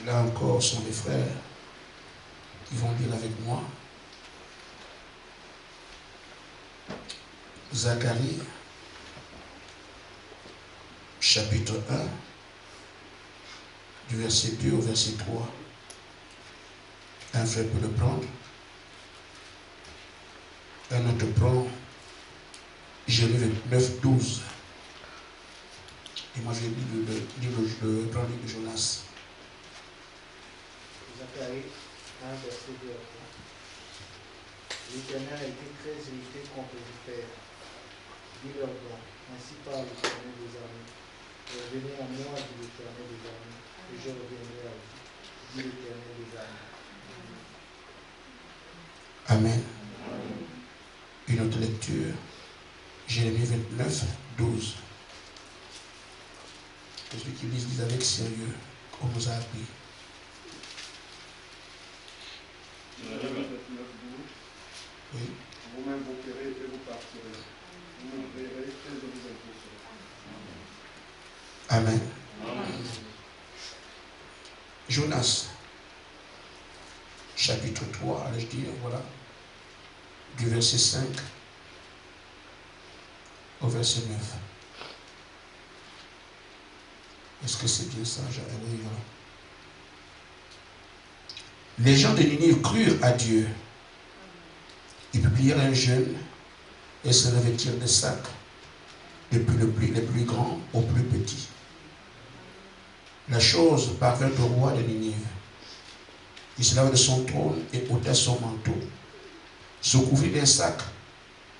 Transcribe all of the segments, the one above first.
Là encore sont les frères qui vont lire avec moi. Zacharie, chapitre 1, du verset 2 au verset 3. Un frère peut le prendre. Un autre prend Jérémie 29, 12. Et moi, je vais lire le grand livre de Jonas. Zacharie 1, verset 2 à 3. L'Éternel a été très irrité contre les pères. Dis-leur donc, ainsi parle l'Éternel des armées. Revenez à moi, dit l'Éternel des armées, et je reviendrai à vous, dit l'Éternel des armées. Amen. Une autre lecture, Jérémie 29, 12. Que ceux qui lisent avec sérieux, comme on nous a appris. Jérémie 29, 12. Oui. Vous-même vous paierez et vous partirez. Vous me paierez et je vous imposerai. Amen. Amen. Jonas, chapitre 3, allez-je dire, voilà, du verset 5 au verset 9. Est-ce que c'est bien ça? Oui, voilà. Les gens de Ninive crurent à Dieu. Ils publièrent un jeûne et se revêtirent de sacs, depuis les plus grands aux plus petits. La chose parvint au roi de Ninive. Il se leva de son trône et ôta son manteau, se couvrit d'un sac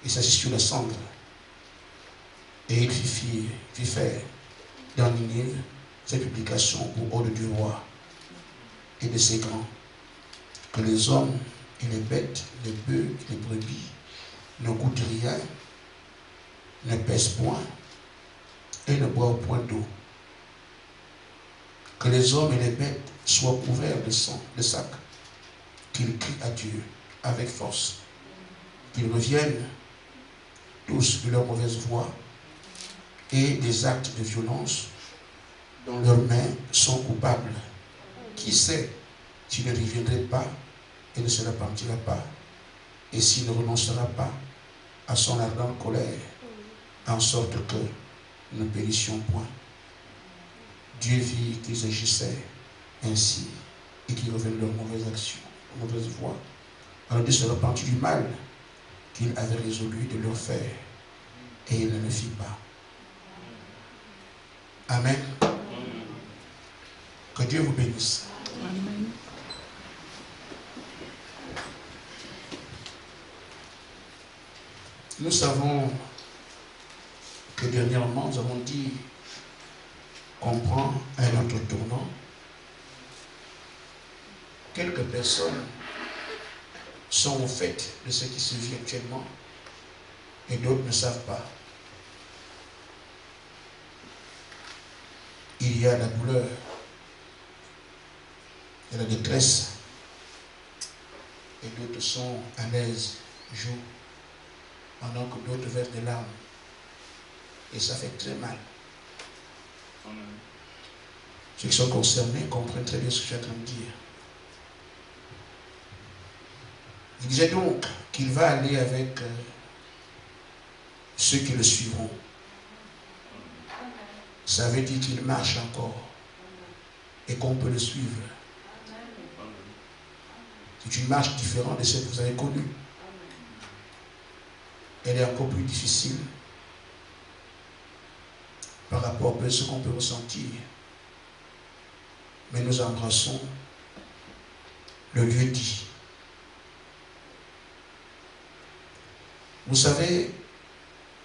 et s'assit sur la cendre. Et il fit faire dans Ninive cette publication pour ordre du roi et de ses grands, que les hommes et les bêtes, les bœufs et les brebis ne goûtent rien, ne pèsent point et ne boivent point d'eau. Que les hommes et les bêtes soient couverts de sang, de sac, qu'ils crient à Dieu avec force, qu'ils reviennent tous de leur mauvaise voie et des actes de violence dont leurs mains sont coupables. Qui sait s'il ne reviendrait pas et ne se repentira pas, et s'il ne renoncera pas à son ardente colère, en sorte que nous ne périssions point. Dieu vit qu'ils agissaient ainsi et qu'ils revenaient de leurs mauvaises actions, mauvaises voies. Alors Dieu se repentit du mal qu'il avait résolu de leur faire, et il ne le fit pas. Amen. Que Dieu vous bénisse. Amen. Nous savons que dernièrement, nous avons dit qu'on prend un autre tournant. Quelques personnes sont au fait de ce qui se vit actuellement et d'autres ne savent pas. Il y a la douleur, il y a la détresse et d'autres sont à l'aise, jouent, pendant que d'autres versent des larmes. Et ça fait très mal. Amen. Ceux qui sont concernés comprennent très bien ce que je suis en train de dire. Il disait donc qu'il va aller avec ceux qui le suivront. Ça veut dire qu'il marche encore et qu'on peut le suivre. C'est une marche différente de celle que vous avez connue. Elle est encore plus difficile par rapport à ce qu'on peut ressentir. Mais nous embrassons le lieu dit. Vous savez,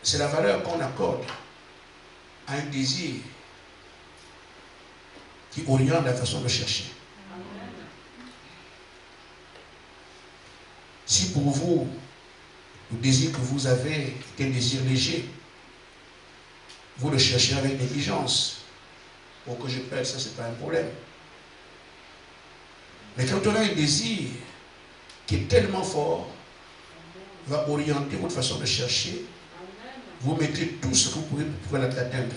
c'est la valeur qu'on accorde à un désir qui oriente la façon de chercher. Si pour vous, le désir que vous avez est un désir léger, vous le cherchez avec négligence. Pour que je perde, ça, c'est pas un problème. Mais quand on a un désir qui est tellement fort, va orienter votre façon de chercher, vous mettez tout ce que vous pouvez pour l'atteindre.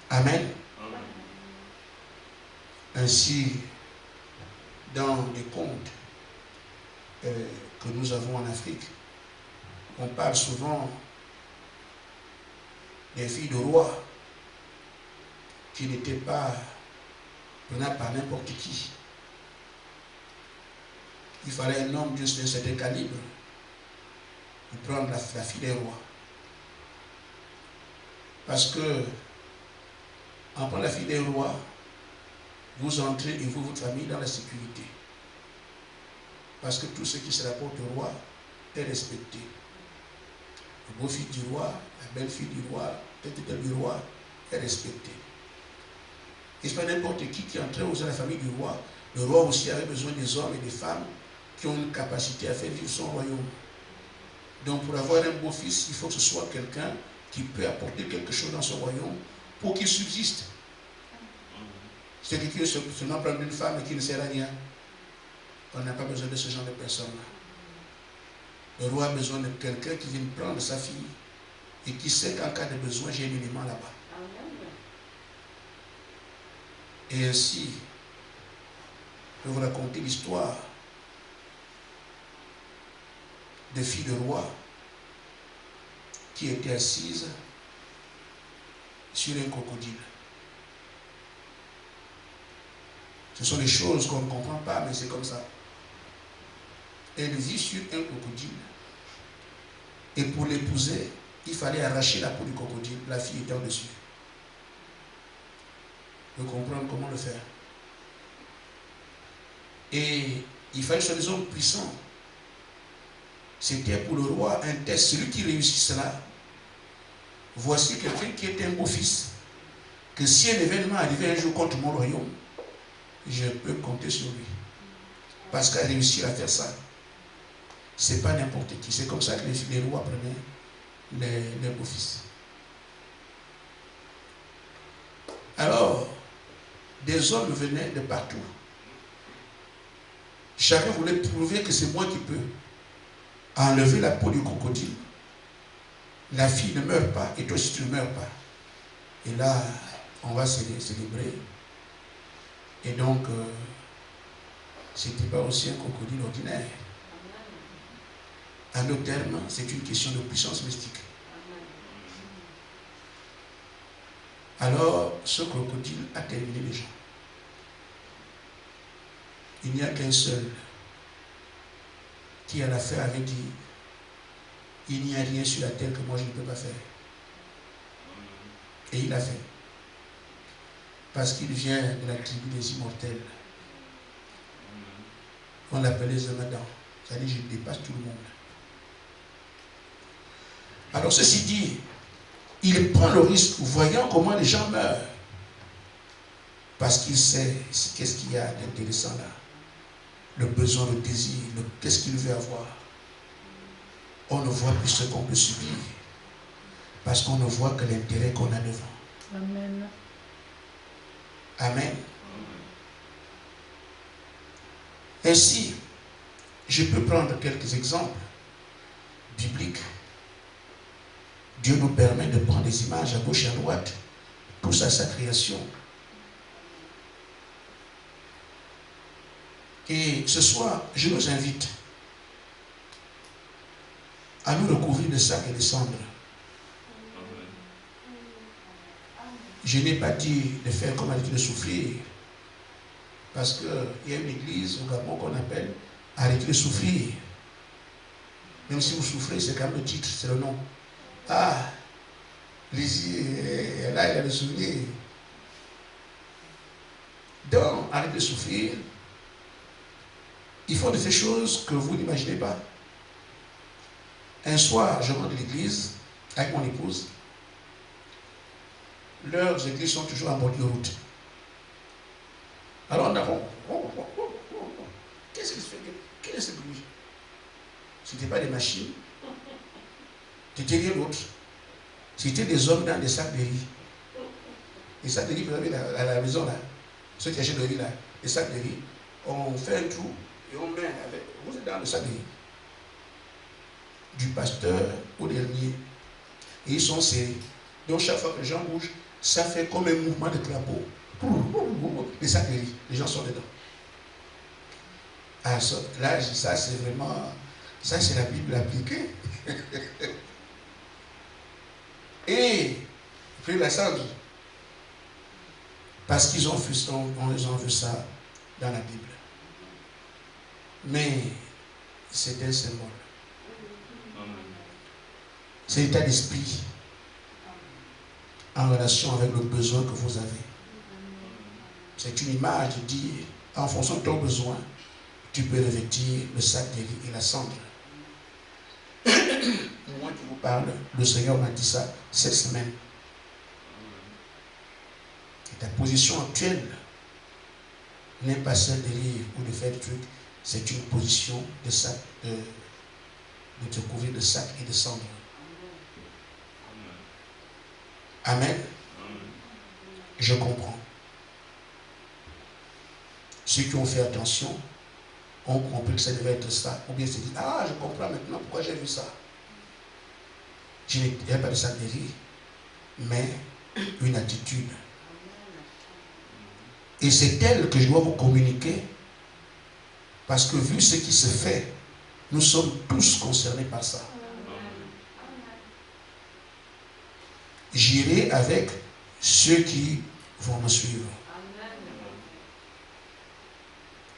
Amen. Ainsi, dans les contes que nous avons en Afrique, on parle souvent des filles de rois qui n'étaient pas prenables par n'importe qui. Il fallait un homme d'un certain calibre pour prendre la fille des rois. Parce que, en prenant la fille des rois, vous entrez et vous, votre famille, dans la sécurité. Parce que tout ce qui se rapporte au roi est respecté. Le beau-fils du roi, la belle-fille du roi, le du roi est respecté. Et ce n'est pas n'importe qui entrait au sein de la famille du roi. Le roi aussi avait besoin des hommes et des femmes qui ont une capacité à faire vivre son royaume. Donc pour avoir un beau-fils, il faut que ce soit quelqu'un qui peut apporter quelque chose dans son royaume pour qu'il subsiste. C'est quelqu'un qui seulement prendre une femme et qui ne sert à rien. On n'a pas besoin de ce genre de personnes-là. Le roi a besoin de quelqu'un qui vienne prendre sa fille et qui sait qu'en cas de besoin, j'ai un élément là-bas. Et ainsi, je vais vous raconter l'histoire de filles de roi qui étaient assises sur un crocodile. Ce sont des choses qu'on ne comprend pas, mais c'est comme ça. Elle vit sur un crocodile. Et pour l'épouser, il fallait arracher la peau du crocodile. La fille était en-dessus. Vous comprendre comment le faire. Et il fallait que des hommes puissants. C'était pour le roi un test. Celui qui réussit cela, voici quelqu'un qui est un beau-fils. Que si un événement arrivait un jour contre mon royaume, je peux compter sur lui. Parce qu'elle a réussi à faire ça. C'est pas n'importe qui. C'est comme ça que les rois prenaient les beaux-fils. Alors, des hommes venaient de partout. Chacun voulait prouver que c'est moi qui peux enlever la peau du crocodile. La fille ne meurt pas et toi aussi tu ne meurs pas. Et là, on va célébrer. Et donc, ce n'était pas aussi un crocodile ordinaire. À nos termes, c'est une question de puissance mystique. Alors, ce crocodile a terminé les gens. Il n'y a qu'un seul qui à la fin avait dit, il n'y a rien sur la terre que moi je ne peux pas faire. Et il l'a fait. Parce qu'il vient de la tribu des immortels. On l'appelait les Amadans. C'est-à-dire, je dépasse tout le monde. Alors, ceci dit, il prend le risque, voyant comment les gens meurent. Parce qu'il sait qu'est-ce qu'il y a d'intéressant là. Le besoin, le désir, qu'est-ce qu'il veut avoir. On ne voit plus ce qu'on peut subir. Parce qu'on ne voit que l'intérêt qu'on a devant. Amen. Amen. Ainsi, je peux prendre quelques exemples bibliques. Dieu nous permet de prendre des images à gauche et à droite, tous à sa création. Et ce soir, je nous invite à nous recouvrir de sacs et de cendres. Je n'ai pas dit de faire comme habitude de souffrir, parce qu'il y a une église au Gabon qu'on appelle arrêter de souffrir. Même si vous souffrez, c'est quand même le titre, c'est le nom. Ah, Lizzie, là, il a le souvenir. Donc, arrêtez de souffrir. Ils font de ces choses que vous n'imaginez pas. Un soir, je rentre de l'église avec mon épouse. Leurs églises sont toujours en bord de route. Alors on a qu'est-ce qui se fait? Quel est ce bruit? Ce n'était pas des machines. C'était rien d'autre. C'était des hommes dans des sacs de riz. Les sacs de riz que vous avez à la maison là. Ceux qui achètent le riz là. Les sacs de riz. On fait un trou et on met avec. Vous êtes dans le sac de riz. Du pasteur au dernier. Et ils sont serrés. Donc chaque fois que les gens bougent, ça fait comme un mouvement de crapaud. Les sacs de riz, les gens sont dedans. Ah, ça, là, ça c'est vraiment, ça c'est la Bible appliquée. Et puis la cendre, parce qu'ils ont vu ça dans la Bible. Mais c'est un symbole. C'est l'état d'esprit en relation avec le besoin que vous avez. C'est une image de dire, en fonction de ton besoin, tu peux revêtir le sac de riz et la cendre. Moi qui vous parle, le Seigneur m'a dit ça cette semaine. Et ta position actuelle n'est pas celle de lire ou de faire des trucs. C'est une position de sac, de te couvrir de sac et de cendre. Amen. Je comprends. Ceux qui ont fait attention ont compris que ça devait être ça. Ou bien se disent, ah, je comprends maintenant pourquoi j'ai vu ça. Je n'ai pas de sac de riz, mais une attitude. Et c'est elle que je dois vous communiquer. Parce que vu ce qui se fait, nous sommes tous concernés par ça. J'irai avec ceux qui vont me suivre.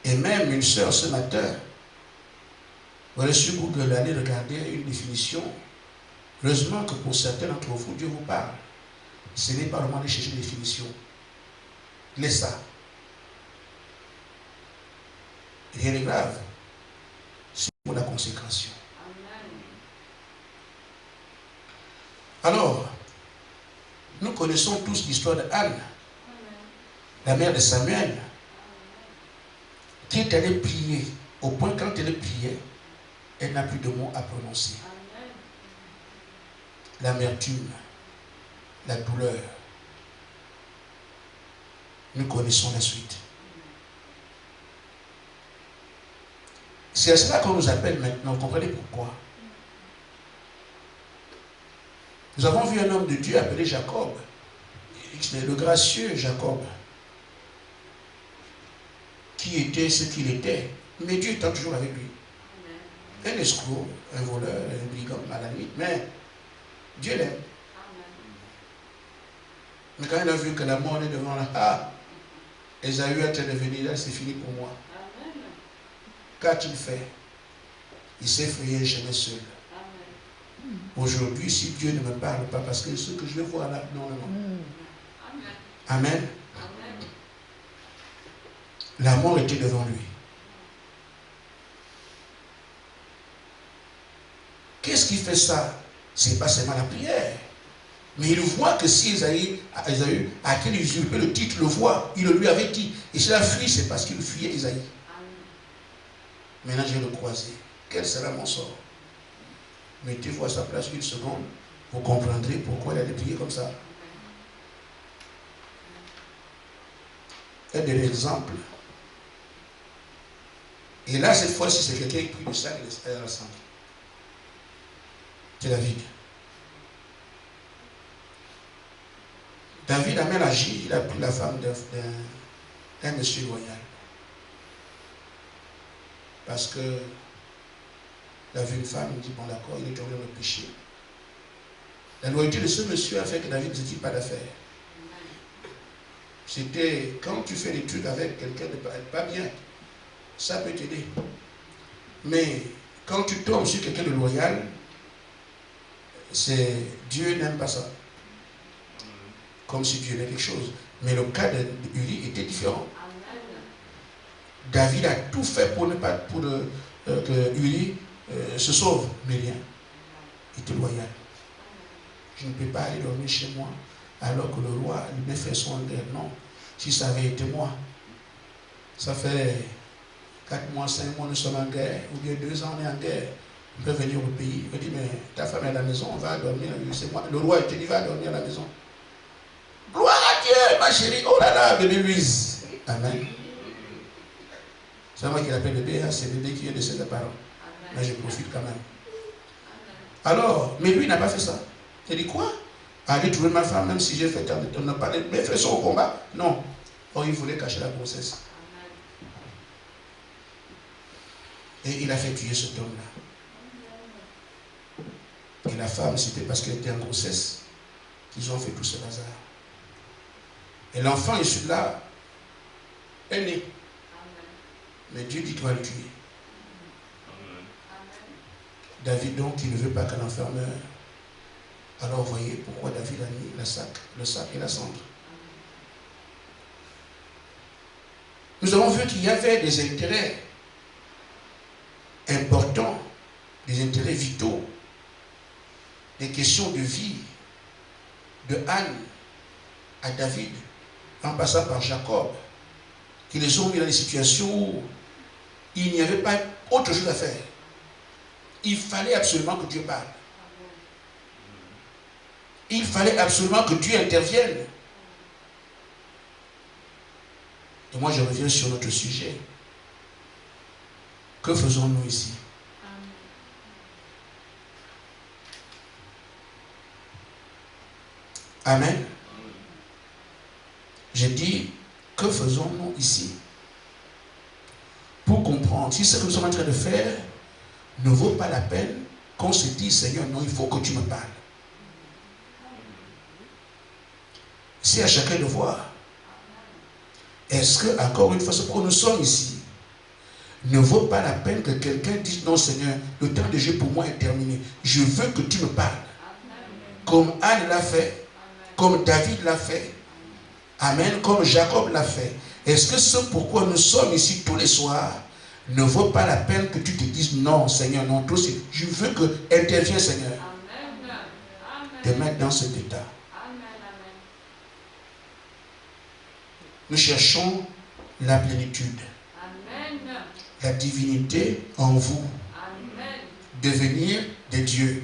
Et même une sœur ce matin, voilà sur Google, allez regarder une définition. Heureusement que pour certains d'entre vous, Dieu vous parle. Ce n'est pas vraiment de chercher une définition. Laisse ça. Rien de grave. C'est pour la consécration. Alors, nous connaissons tous l'histoire d'Anne, la mère de Samuel, qui est allée prier, au point quand elle priait, elle n'a plus de mots à prononcer. L'amertume, la douleur. Nous connaissons la suite. C'est à cela qu'on nous appelle maintenant. Vous comprenez pourquoi? Nous avons vu un homme de Dieu appelé Jacob, le gracieux Jacob, qui était ce qu'il était, mais Dieu étant toujours avec lui. Un escroc, un voleur, un brigand à la limite, mais Dieu l'aime. Mais quand il a vu que la mort est devant là, ah, Ésaü est en train de venir, là c'est fini pour moi. Qu'a-t-il fait? Il s'est frayé un chemin seul. Aujourd'hui, si Dieu ne me parle pas, parce que ce que je vais voir là, non, non, non. Amen. La mort était devant lui. Qu'est-ce qui fait ça? Ce n'est pas seulement la prière. Mais il voit que si Ésaü, à qui il usurpait le titre, le voit, il le lui avait dit. Et s'il a fui, c'est parce qu'il fuyait Ésaü. Maintenant, je vais le croiser. Quel sera mon sort? Mettez-vous à sa place une seconde. Vous comprendrez pourquoi il a prié comme ça. Un dernier exemple. Et là, cette fois-ci, c'est quelqu'un qui prie le sang et la cendre. C'est David. David a même agi, il a pris la femme d'un monsieur loyal. Parce que il a vu une femme, il dit, bon d'accord, il est tombé dans le péché. La loyauté de ce monsieur a fait que David ne se dit pas d'affaire. C'était, quand tu fais des trucs avec quelqu'un de pas bien, ça peut t'aider. Mais quand tu tombes sur quelqu'un de loyal, c'est Dieu n'aime pas ça. Comme si Dieu aimait quelque chose. Mais le cas d'Uri était différent. David a tout fait pour que Uri se sauve, mais rien. Il était loyal. Je ne peux pas aller dormir chez moi alors que le roi lui fait son guerre. Non. Si ça avait été moi, ça fait 4 mois, 5 mois, nous sommes en guerre, ou bien 2 ans, on est en guerre. On peut venir au pays. Il me dit, mais ta femme est à la maison, on va dormir. C'est moi. Le roi, il te dit, va dormir à la maison. Gloire à Dieu, ma chérie. Oh là là, bébé Louise. Amen. C'est moi qui l'appelle bébé, hein, c'est bébé qui est de ses parents. Mais je profite quand même. Alors, mais lui, il n'a pas fait ça. Il dit quoi? Aller trouver ma femme, même si j'ai fait tant de temps, ne pas mes frères sont au combat. Non. Or, il voulait cacher la grossesse. Et il a fait tuer cet homme-là. Et la femme, c'était parce qu'elle était en grossesse qu'ils ont fait tout ce bazar. Et l'enfant issu de là est né. Mais Dieu dit qu'il va le tuer. David donc, il ne veut pas qu'un enfant meure. Alors voyez pourquoi David a mis le sac et la cendre. Nous avons vu qu'il y avait des intérêts importants, des intérêts vitaux, des questions de vie de Anne à David, en passant par Jacob, qui les ont mis dans des situations où il n'y avait pas autre chose à faire. Il fallait absolument que Dieu parle. Il fallait absolument que Dieu intervienne. Et moi, je reviens sur notre sujet. Que faisons-nous ici? Amen. J'ai dit, que faisons-nous ici? Pour comprendre si ce que nous sommes en train de faire ne vaut pas la peine qu'on se dise, Seigneur, non, il faut que tu me parles. C'est à chacun de voir. Est-ce que, encore une fois, ce que nous sommes ici ne vaut pas la peine que quelqu'un dise, non, Seigneur, le temps de jeu pour moi est terminé. Je veux que tu me parles. Comme Anne l'a fait, comme David l'a fait, amen, comme Jacob l'a fait. Est-ce que ce pourquoi nous sommes ici tous les soirs ne vaut pas la peine que tu te dises, non, Seigneur, non, toi aussi, je veux que intervienne, Seigneur. Te mettre dans cet état. Nous cherchons la plénitude. La divinité en vous. Devenir des dieux.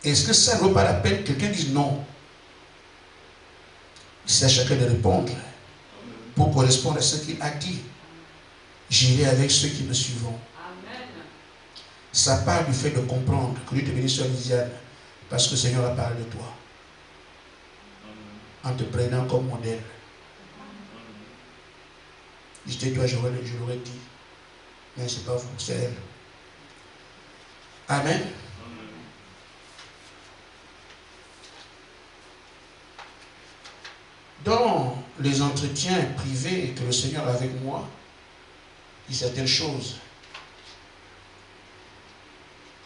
Est-ce que ça ne vaut pas la peine que quelqu'un dise non? C'est à chacun de répondre pour correspondre à ce qu'il a dit. J'irai avec ceux qui me suivront. Ça part du fait de comprendre que Dieu te bénisse, sœur Lisiane, parce que le Seigneur a parlé de toi. En te prenant comme modèle. J'étais toi, je l'aurais dit. Mais ce n'est pas vous, c'est elle. Amen. Dans les entretiens privés que le Seigneur a avec moi, il y a certaines choses.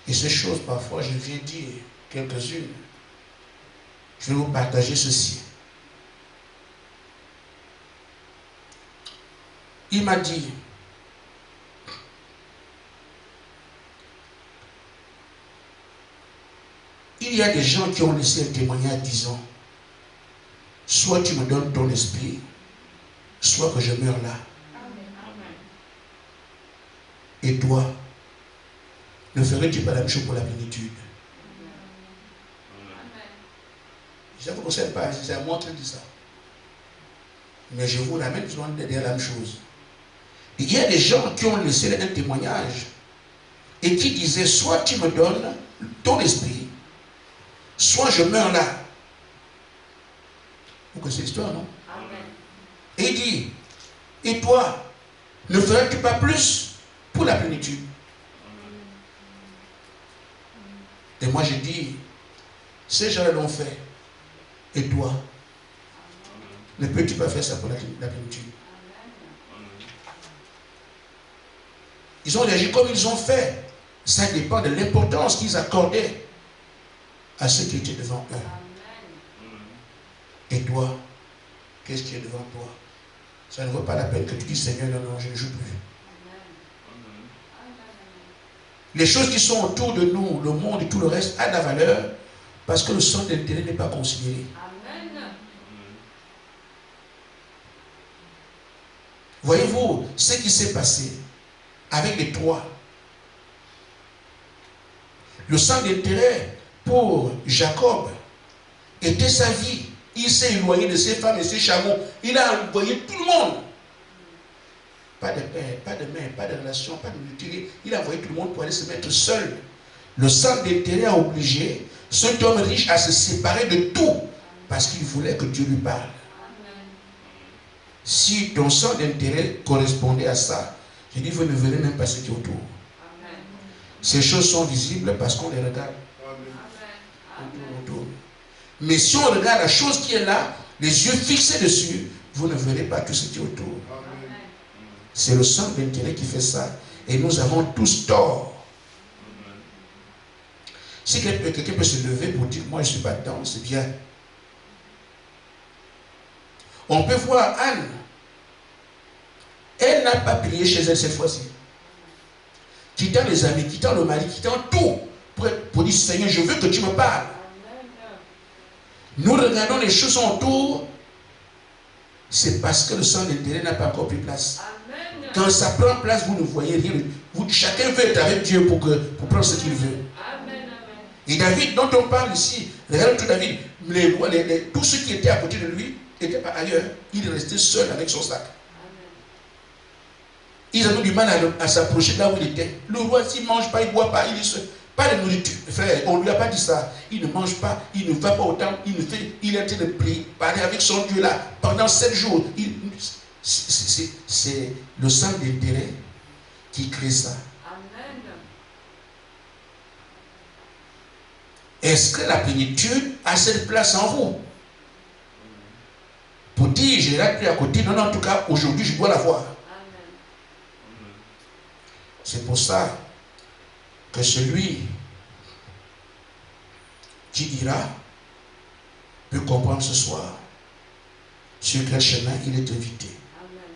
Et ces choses, parfois, je viens dire quelques-unes. Je vais vous partager ceci. Il m'a dit, il y a des gens qui ont laissé un témoignage disant, soit tu me donnes ton esprit, soit que je meurs là. Et toi, ne ferais-tu pas la même chose pour la plénitude? Je ne vous conseille pas, c'est à moi qui dis ça. Mais je vous l'amène, je demande de dire la même chose. Il y a des gens qui ont laissé un témoignage et qui disaient, soit tu me donnes ton esprit, soit je meurs là. Vous connaissez l'histoire, non? Amen. Et il dit, et toi, ne ferais-tu pas plus pour la plénitude? Et moi je dis, ces gens l'ont fait. Et toi, ne peux-tu pas faire ça pour la plénitude? Ils ont réagi comme ils ont fait. Ça dépend de l'importance qu'ils accordaient à ceux qui étaient devant eux. Et toi, qu'est-ce qui est devant toi? Ça ne vaut pas la peine que tu dises, Seigneur, non, non, je ne joue plus. Les choses qui sont autour de nous, le monde et tout le reste, a de la valeur parce que le centre d'intérêt n'est pas considéré. Voyez-vous ce qui s'est passé avec les trois. Le centre d'intérêt pour Jacob était sa vie. Il s'est éloigné de ses femmes et ses chameaux. Il a envoyé tout le monde. Pas de père, pas de mère, pas de relation, pas de mutualité. Il a envoyé tout le monde pour aller se mettre seul. Le centre d'intérêt a obligé cet homme riche à se séparer de tout parce qu'il voulait que Dieu lui parle. Si ton centre d'intérêt correspondait à ça, je dis, vous ne verrez même pas ce qui est autour. Amen. Ces choses sont visibles parce qu'on les regarde autour. Mais si on regarde la chose qui est là, les yeux fixés dessus, vous ne verrez pas tout ce qui est autour. Amen. C'est le centre d'intérêt qui fait ça. Et nous avons tous tort. Si quelqu'un peut se lever pour dire, moi je ne suis pas dedans, c'est bien. On peut voir Anne. Elle n'a pas prié chez elle cette fois-ci. Quittant les amis, quittant le mari, quittant tout, pour dire, Seigneur, je veux que tu me parles. Nous regardons les choses autour, c'est parce que le centre d'intérêt n'a pas encore pris place. Amen. Quand ça prend place, vous ne voyez rien. Chacun veut être avec Dieu pour prendre ce qu'il veut. Amen. Et David, dont on parle ici, regarde tout David, tous ceux qui étaient à côté de lui n'étaient pas ailleurs. Il est resté seul avec son sac. Ils avaient du mal à s'approcher là où il était. Le roi, s'il ne mange pas, il ne boit pas, il est seul. Pas de nourriture. Frère, on ne lui a pas dit ça. Il ne mange pas, il ne va pas au temple, il a été de prier, parler avec son Dieu là pendant 7 jours. C'est le centre d'intérêt qui crée ça. Amen. Est-ce que la plénitude a cette place en vous? Pour dire, j'ai la pluie à côté, non, en tout cas, aujourd'hui, je dois la voir. C'est pour ça que celui qui ira peut comprendre ce soir sur quel chemin il est invité. Amen.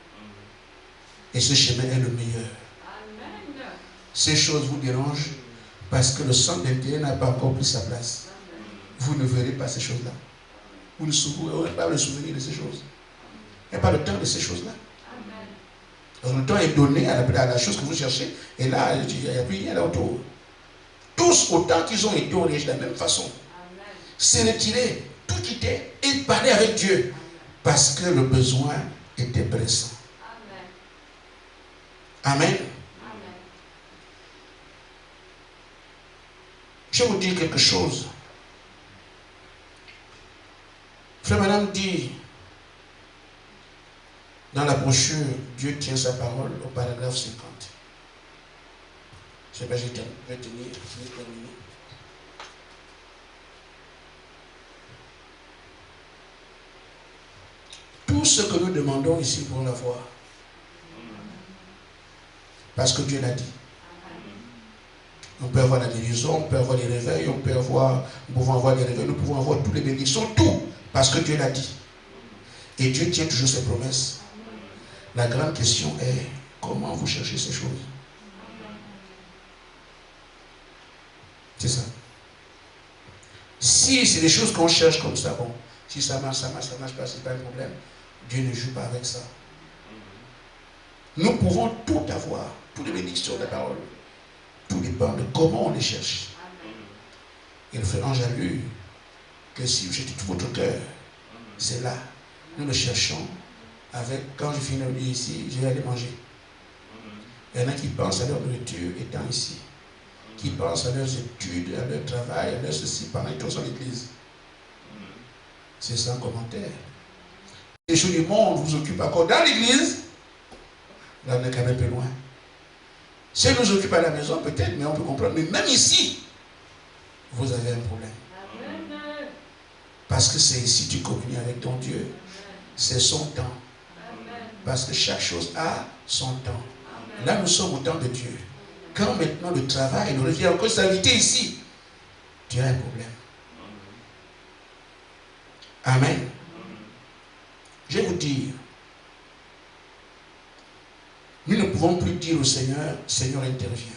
Et ce chemin est le meilleur. Amen. Ces choses vous dérangent parce que le centre d'intérêt n'a pas encore pris sa place. Vous ne verrez pas ces choses-là. Vous n'aurez pas le souvenir de ces choses. Il n'y a pas le temps de ces choses-là. Le temps est donné à la chose que vous cherchez, et là, il n'y a plus rien là autour. Tous, autant qu'ils ont été orientés de la même façon, s'est retiré, tout quitter et parler avec Dieu, parce que le besoin était pressant. Amen. Amen. Je vais vous dire quelque chose. Frère Madame dit, dans la brochure, Dieu tient sa parole au paragraphe 50. Je vais terminer. Tout ce que nous demandons ici pour l'avoir. Parce que Dieu l'a dit. On peut avoir la guérison, on peut avoir les réveils, nous pouvons avoir les réveils, nous pouvons avoir tous les bénédictions, tout. Parce que Dieu l'a dit. Et Dieu tient toujours ses promesses. La grande question est, comment vous cherchez ces choses? C'est ça. Si c'est des choses qu'on cherche comme ça, bon, si ça marche pas, c'est pas un problème. Dieu ne joue pas avec ça. Nous pouvons tout avoir, toutes les bénédictions de la parole. Tout dépend de comment on les cherche. Et le frère Ange a lu que si vous jetez tout votre cœur, c'est là. Nous le cherchons. Quand je finis de lire ici, je vais aller manger. Il y en a qui pensent à leur nourriture étant ici, qui pensent à leurs études, à leur travail, à leur ceci pendant qu'ils sont à l'église. C'est sans commentaire. Les choses du monde vous occupent encore dans l'église, là on est quand même un peu loin. Si elles nous occupent à la maison, peut-être, mais on peut comprendre. Mais même ici, vous avez un problème. Parce que c'est ici que tu communies avec ton Dieu. C'est son temps. Parce que chaque chose a son temps. Là, nous sommes au temps de Dieu. Quand maintenant le travail nous revient encore s'inviter ici, tu as un problème. Amen. Je vais vous dire, nous ne pouvons plus dire au Seigneur, Seigneur intervient.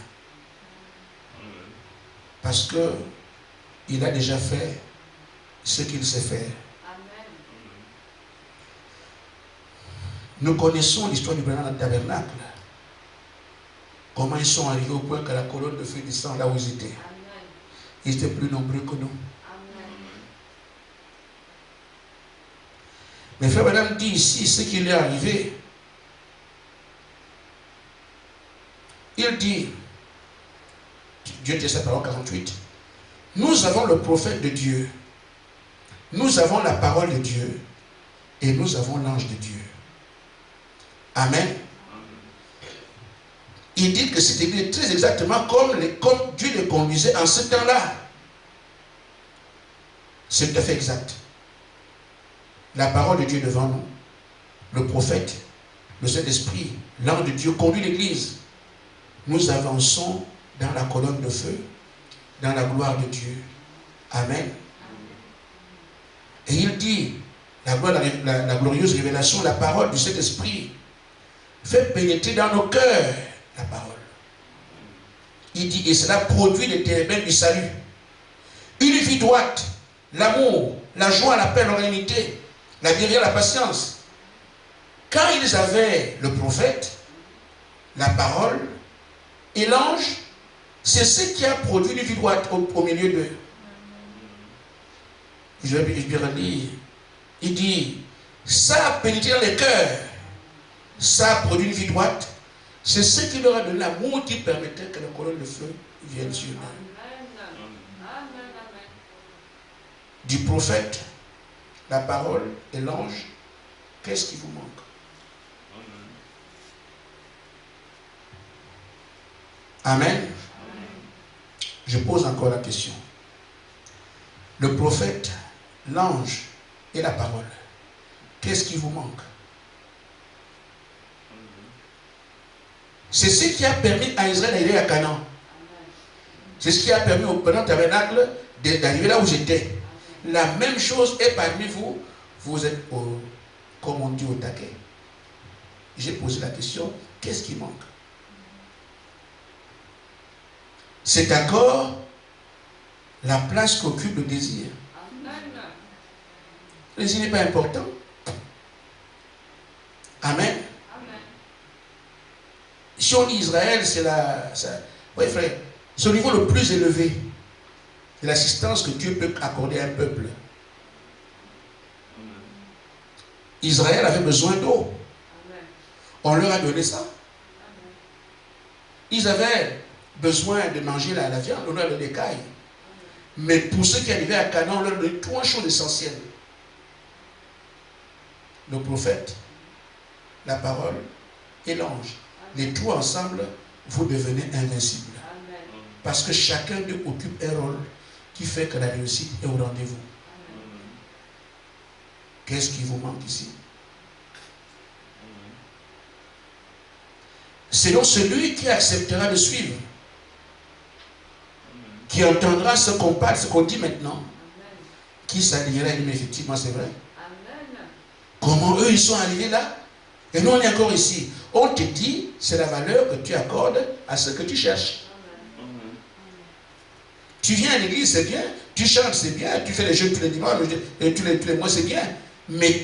Parce que il a déjà fait ce qu'il sait faire. Nous connaissons l'histoire du Branham tabernacle. Comment ils sont arrivés au point que la colonne de feu descend là où ils étaient. Ils étaient plus nombreux que nous. Mais frère Branham dit ici ce qui lui est arrivé. Il dit, Dieu dit sa parole 48, nous avons le prophète de Dieu, nous avons la parole de Dieu et nous avons l'ange de Dieu. Amen. Il dit que cette église est très exactement comme Dieu les conduisait en ce temps-là. C'est tout à fait exact. La parole de Dieu devant nous, le prophète, le Saint-Esprit, l'ange de Dieu conduit l'église. Nous avançons dans la colonne de feu, dans la gloire de Dieu. Amen. Et il dit, la glorieuse révélation, la parole du Saint-Esprit fait pénétrer dans nos cœurs la parole. Il dit, et cela produit les ténèbres du salut. Une vie droite, l'amour, la joie, la paix, l'unité, la guérison, la patience. Quand ils avaient le prophète, la parole et l'ange, c'est ce qui a produit une vie droite au milieu d'eux. Je vais relire. Il dit, ça a pénétré dans les cœurs, ça a produit une vie droite. C'est ce qui leur a donné l'amour qui permettait que la colonne de feu vienne sur eux. Du prophète, la parole et l'ange, qu'est-ce qui vous manque? Amen. Je pose encore la question. Le prophète, l'ange et la parole, qu'est-ce qui vous manque? C'est ce qui a permis à Israël d'arriver à Canaan. C'est ce qui a permis au pendant tabernacle d'arriver là où j'étais. La même chose est parmi vous. Vous êtes, comme on dit, au taquet. J'ai posé la question, qu'est-ce qui manque? C'est d'accord la place qu'occupe le désir. Le désir n'est pas important. Amen. Si on dit Israël, c'est oui, frère, c'est au niveau le plus élevé de l'assistance que Dieu peut accorder à un peuple. Israël avait besoin d'eau. On leur a donné ça. Ils avaient besoin de manger la viande, on leur a donné des cailles. Mais pour ceux qui arrivaient à Canaan, on leur a donné trois choses essentielles. Le prophète, la parole et l'ange. Les trois ensemble, vous devenez invincibles. Parce que chacun d'eux occupe un rôle qui fait que la réussite est au rendez-vous. Qu'est-ce qui vous manque ici? C'est donc celui qui acceptera de suivre, qui entendra ce qu'on parle, ce qu'on dit maintenant, qui s'alignera. Mais effectivement, c'est vrai. Comment eux, ils sont arrivés là? Et nous, on est encore ici. On te dit, c'est la valeur que tu accordes à ce que tu cherches. Tu viens à l'église, c'est bien. Tu chantes, c'est bien. Tu fais les jeûnes tous les dimanches, et tous les mois, c'est bien. Mais